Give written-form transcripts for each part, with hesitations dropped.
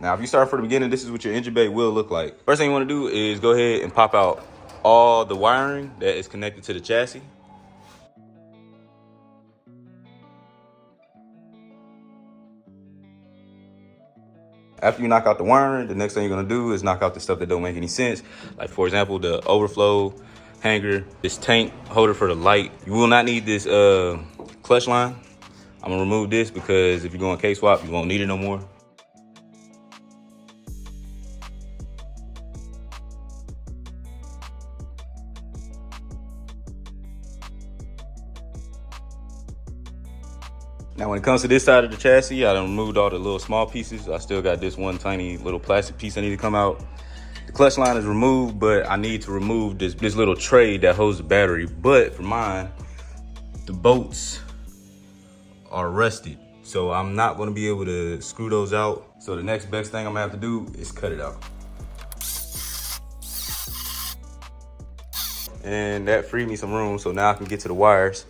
Now, if you start from the beginning, this is what your engine bay will look like. First thing you want to do is go ahead and pop out all the wiring that is connected to the chassis. After you knock out the wiring, the next thing you're gonna do is knock out the stuff that don't make any sense. Like, for example, the overflow hanger, this tank holder for the light. You will not need this clutch line. I'm gonna remove this because if you're going K-swap, you won't need it no more. Now, when it comes to this side of the chassis, I done removed all the little small pieces. I still got this one tiny little plastic piece I need to come out. The clutch line is removed, but I need to remove this little tray that holds the battery. But for mine, the bolts are rusted, so I'm not gonna be able to screw those out. So the next best thing I'm gonna have to do is cut it out. And that freed me some room, so now I can get to the wires.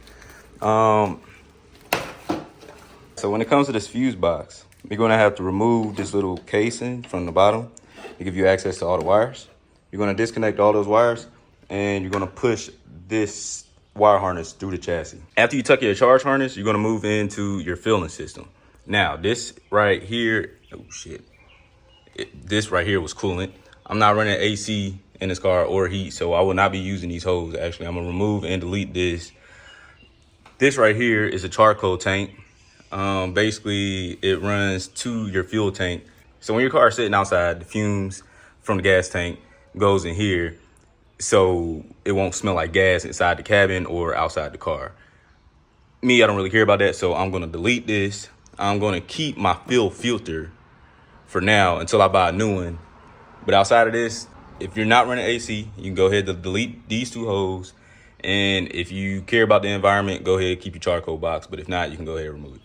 So when it comes to this fuse box, you're gonna have to remove this little casing from the bottom to give you access to all the wires. You're gonna disconnect all those wires and you're gonna push this wire harness through the chassis. After you tuck your charge harness, you're gonna move into your filling system. Now, this right here, oh shit. This right here was coolant. I'm not running AC in this car or heat, so I will not be using these hoses. Actually, I'm gonna remove and delete this. This right here is a charcoal tank. Basically, it runs to your fuel tank. So when your car is sitting outside, the fumes from the gas tank goes in here, so it won't smell like gas inside the cabin or outside the car. Me, I don't really care about that, so I'm gonna delete this. I'm gonna keep my fuel filter for now until I buy a new one. But outside of this, if you're not running AC, you can go ahead and delete these two hoses. And if you care about the environment, go ahead and keep your charcoal box. But if not, you can go ahead and remove it.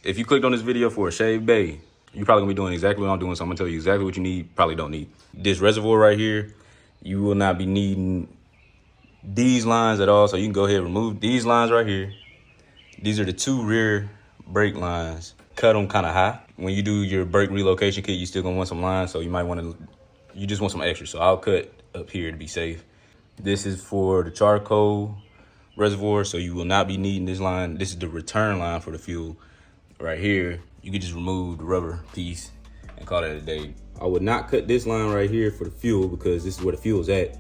If you clicked on this video for a shaved bay, you're probably gonna be doing exactly what I'm doing. So I'm gonna tell you exactly what you need, probably don't need. This reservoir right here, you will not be needing these lines at all. So you can go ahead and remove these lines right here. These are the two rear brake lines. Cut them kind of high. When you do your brake relocation kit, you still gonna want some lines. So you might wanna, you just want some extra. So I'll cut up here to be safe. This is for the charcoal reservoir. So you will not be needing this line. This is the return line for the fuel. Right here, you can just remove the rubber piece and call it a day. I would not cut this line right here for the fuel because this is where the fuel is at.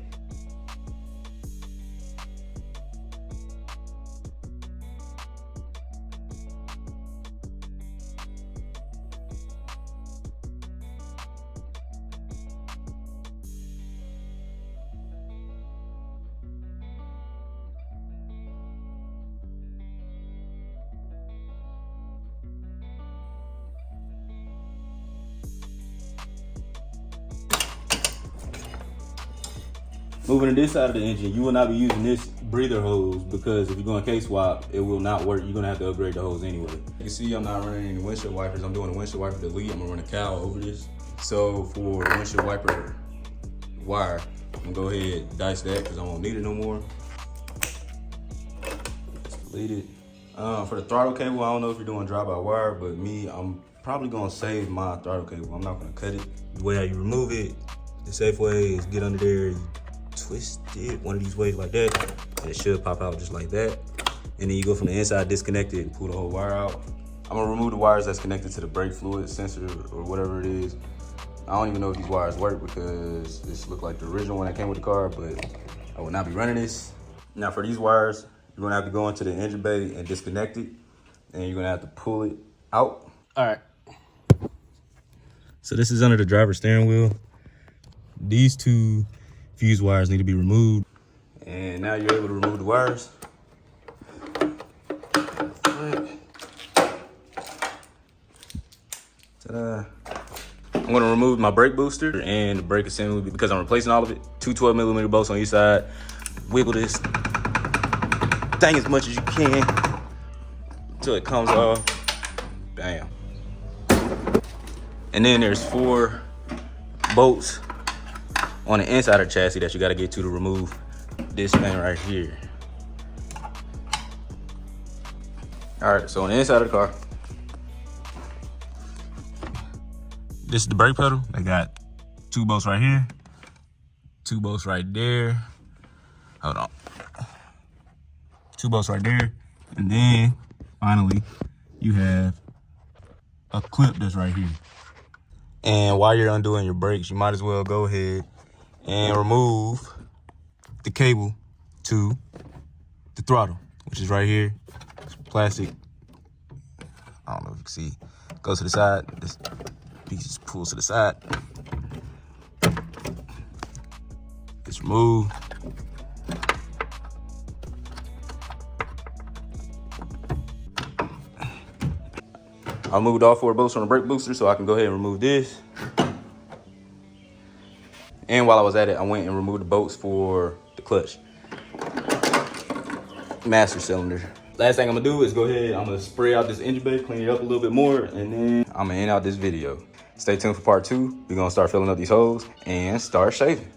Moving to this side of the engine, you will not be using this breather hose because if you're going K-swap, it will not work. You're gonna have to upgrade the hose anyway. You can see I'm not running any windshield wipers. I'm doing a windshield wiper delete. I'm gonna run a cowl over this. So for the windshield wiper wire, I'm gonna go ahead and dice that because I won't need it no more. Just delete it. For the throttle cable, I don't know if you're doing drive-by-wire, but me, I'm probably gonna save my throttle cable. I'm not gonna cut it. The way how you remove it, the safe way is get under there, you twist it one of these ways like that, and it should pop out just like that. And then you go from the inside, disconnect it, and pull the whole wire out. I'm gonna remove the wires that's connected to the brake fluid sensor or whatever it is. I don't even know if these wires work because this looked like the original one that came with the car, but I will not be running this. Now for these wires, you're gonna have to go into the engine bay and disconnect it, and you're gonna have to pull it out. All right. So this is under the driver's steering wheel. These two fuse wires need to be removed. And now you're able to remove the wires. Ta-da. I'm gonna remove my brake booster and the brake assembly because I'm replacing all of it. Two 12mm bolts on each side. Wiggle this thing as much as you can until it comes off. Bam. And then there's 4 bolts on the inside of the chassis that you gotta get to remove this thing right here. All right, so on the inside of the car, This is the brake pedal. I got 2 bolts right here, 2 bolts right there. Hold on. 2 bolts right there. And then finally, you have a clip that's right here. And while you're undoing your brakes, you might as well go ahead and remove the cable to the throttle, which is right here. It's plastic. I don't know if you can see. Goes to the side. This piece just pulls to the side. It's removed. I removed all 4 bolts from the brake booster, so I can go ahead and remove this. And while I was at it, I went and removed the bolts for the clutch. Master cylinder. Last thing I'm gonna do is go ahead, I'm gonna spray out this engine bay, clean it up a little bit more, and then I'm gonna end out this video. Stay tuned for part 2. We're gonna start filling up these holes and start shaving.